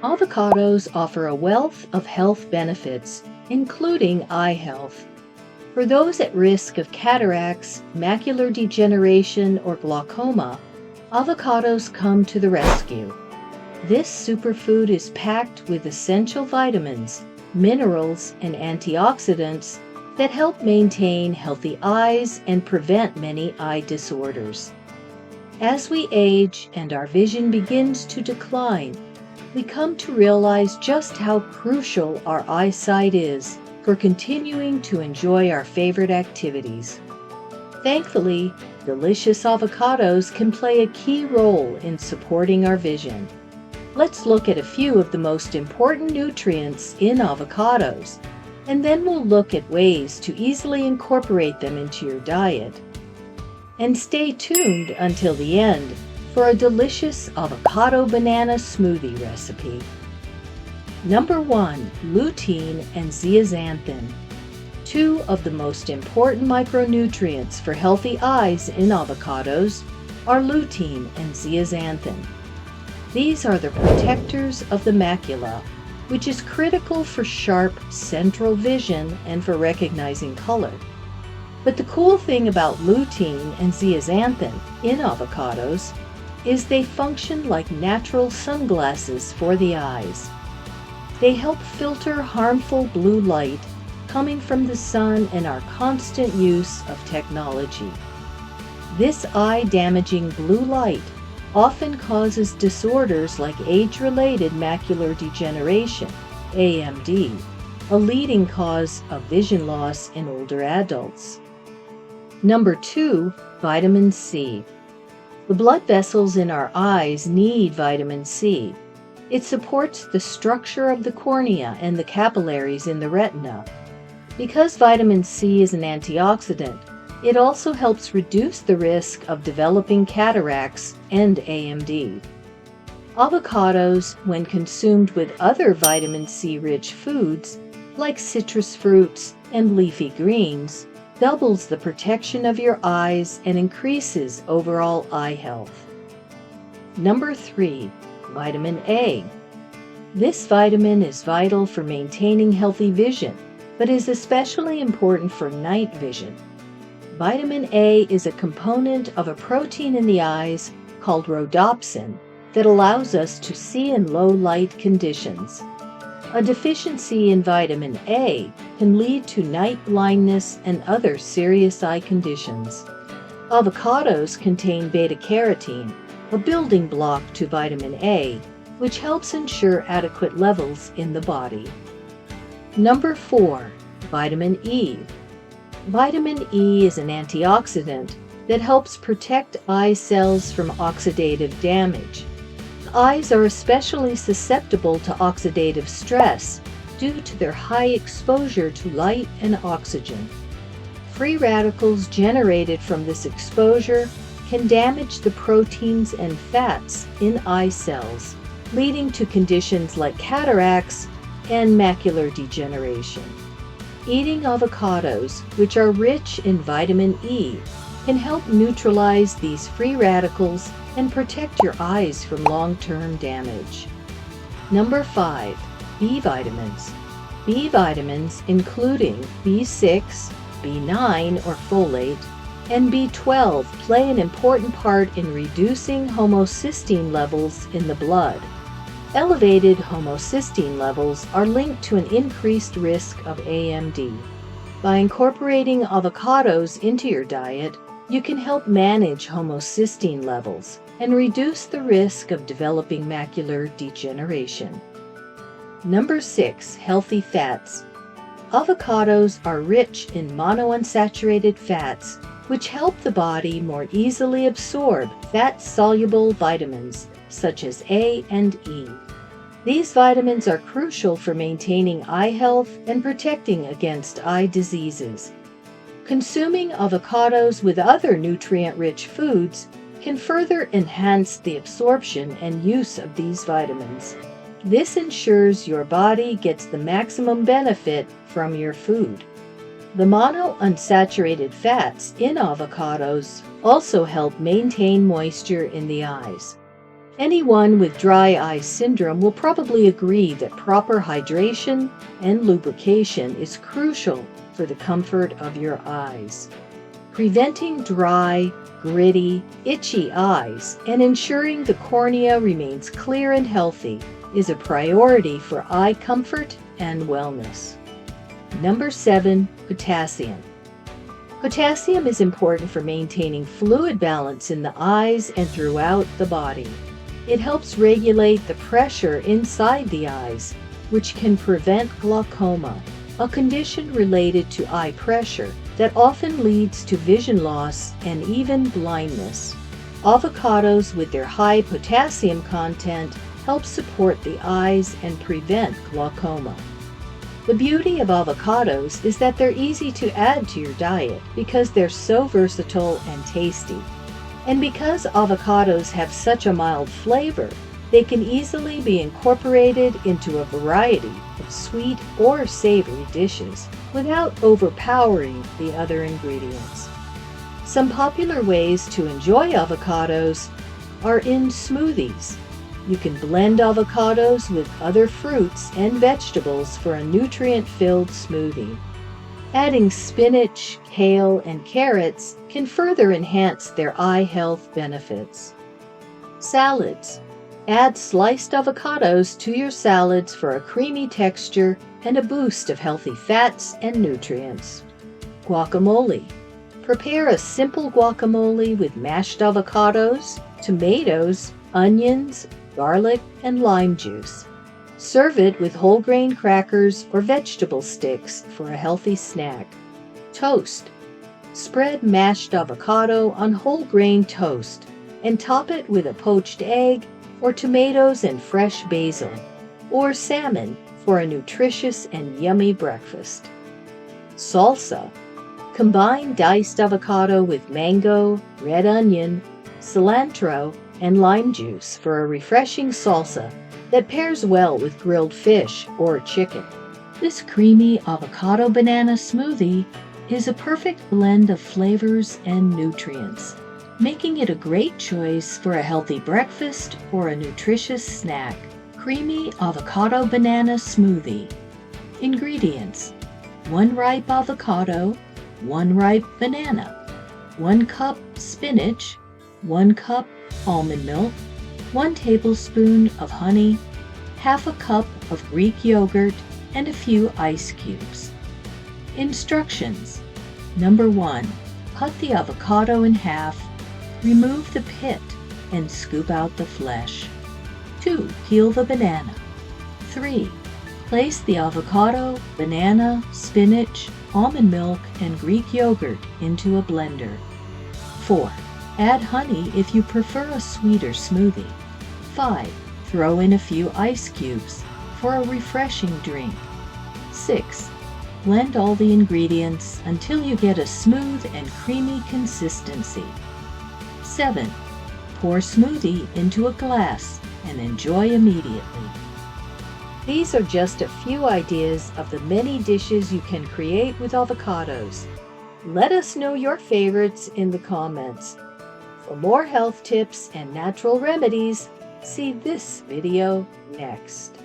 Avocados offer a wealth of health benefits, including eye health. For those at risk of cataracts, macular degeneration, or glaucoma, avocados come to the rescue. This superfood is packed with essential vitamins, minerals, and antioxidants that help maintain healthy eyes and prevent many eye disorders. As we age and our vision begins to decline, we come to realize just how crucial our eyesight is for continuing to enjoy our favorite activities. Thankfully, delicious avocados can play a key role in supporting our vision. Let's look at a few of the most important nutrients in avocados, and then we'll look at ways to easily incorporate them into your diet. And stay tuned until the end for a delicious avocado banana smoothie recipe. Number 1. Lutein and zeaxanthin. Two of the most important micronutrients for healthy eyes in avocados are lutein and zeaxanthin. These are the protectors of the macula, which is critical for sharp central vision and for recognizing color. But the cool thing about lutein and zeaxanthin in avocados is they function like natural sunglasses for the eyes. They help filter harmful blue light coming from the sun and our constant use of technology. This eye-damaging blue light often causes disorders like age-related macular degeneration, AMD, a leading cause of vision loss in older adults. Number 2. Vitamin C. The blood vessels in our eyes need vitamin C. It supports the structure of the cornea and the capillaries in the retina. Because vitamin C is an antioxidant, it also helps reduce the risk of developing cataracts and AMD. Avocados, when consumed with other vitamin C-rich foods, like citrus fruits and leafy greens, doubles the protection of your eyes and increases overall eye health. Number 3. Vitamin A. This vitamin is vital for maintaining healthy vision, but is especially important for night vision. Vitamin A is a component of a protein in the eyes called rhodopsin that allows us to see in low light conditions. A deficiency in vitamin A can lead to night blindness and other serious eye conditions. Avocados contain beta-carotene, a building block to vitamin A, which helps ensure adequate levels in the body. Number 4. Vitamin E. Vitamin E is an antioxidant that helps protect eye cells from oxidative damage. Eyes are especially susceptible to oxidative stress due to their high exposure to light and oxygen. Free radicals generated from this exposure can damage the proteins and fats in eye cells, leading to conditions like cataracts and macular degeneration. Eating avocados, which are rich in vitamin E, can help neutralize these free radicals and protect your eyes from long-term damage. Number 5. B vitamins. B vitamins, including B6, B9 or folate, and B12, play an important part in reducing homocysteine levels in the blood. Elevated homocysteine levels are linked to an increased risk of AMD. By incorporating avocados into your diet, you can help manage homocysteine levels and reduce the risk of developing macular degeneration. Number 6. Healthy fats. Avocados are rich in monounsaturated fats, which help the body more easily absorb fat-soluble vitamins such as A and E. These vitamins are crucial for maintaining eye health and protecting against eye diseases. Consuming avocados with other nutrient-rich foods can further enhance the absorption and use of these vitamins. This ensures your body gets the maximum benefit from your food. The monounsaturated fats in avocados also help maintain moisture in the eyes. Anyone with dry eye syndrome will probably agree that proper hydration and lubrication is crucial for the comfort of your eyes. Preventing dry, gritty, itchy eyes and ensuring the cornea remains clear and healthy is a priority for eye comfort and wellness. Number 7, potassium. Potassium is important for maintaining fluid balance in the eyes and throughout the body. It helps regulate the pressure inside the eyes, which can prevent glaucoma, a condition related to eye pressure that often leads to vision loss and even blindness. Avocados with their high potassium content help support the eyes and prevent glaucoma. The beauty of avocados is that they're easy to add to your diet because they're so versatile and tasty. And because avocados have such a mild flavor, they can easily be incorporated into a variety of sweet or savory dishes without overpowering the other ingredients. Some popular ways to enjoy avocados are in smoothies. You can blend avocados with other fruits and vegetables for a nutrient-filled smoothie. Adding spinach, kale, and carrots can further enhance their eye health benefits. Salads. Add sliced avocados to your salads for a creamy texture and a boost of healthy fats and nutrients. Guacamole. Prepare a simple guacamole with mashed avocados, tomatoes, onions, garlic, and lime juice. Serve it with whole grain crackers or vegetable sticks for a healthy snack. Toast. Spread mashed avocado on whole grain toast and top it with a poached egg or tomatoes and fresh basil, or salmon for a nutritious and yummy breakfast. Salsa. Combine diced avocado with mango, red onion, cilantro, and lime juice for a refreshing salsa that pairs well with grilled fish or chicken. This creamy avocado banana smoothie is a perfect blend of flavors and nutrients, making it a great choice for a healthy breakfast or a nutritious snack. Creamy avocado banana smoothie. Ingredients: 1 ripe avocado, 1 ripe banana, 1 cup spinach, 1 cup almond milk, 1 tablespoon of honey, half a cup of Greek yogurt, and a few ice cubes. Instructions. Number 1. Cut the avocado in half, remove the pit, and scoop out the flesh. 2. Peel the banana. 3. Place the avocado, banana, spinach, almond milk, and Greek yogurt into a blender. 4. Add honey if you prefer a sweeter smoothie. 5. Throw in a few ice cubes for a refreshing drink. 6. Blend all the ingredients until you get a smooth and creamy consistency. 7. Pour smoothie into a glass and enjoy immediately. These are just a few ideas of the many dishes you can create with avocados. Let us know your favorites in the comments. For more health tips and natural remedies, see this video next.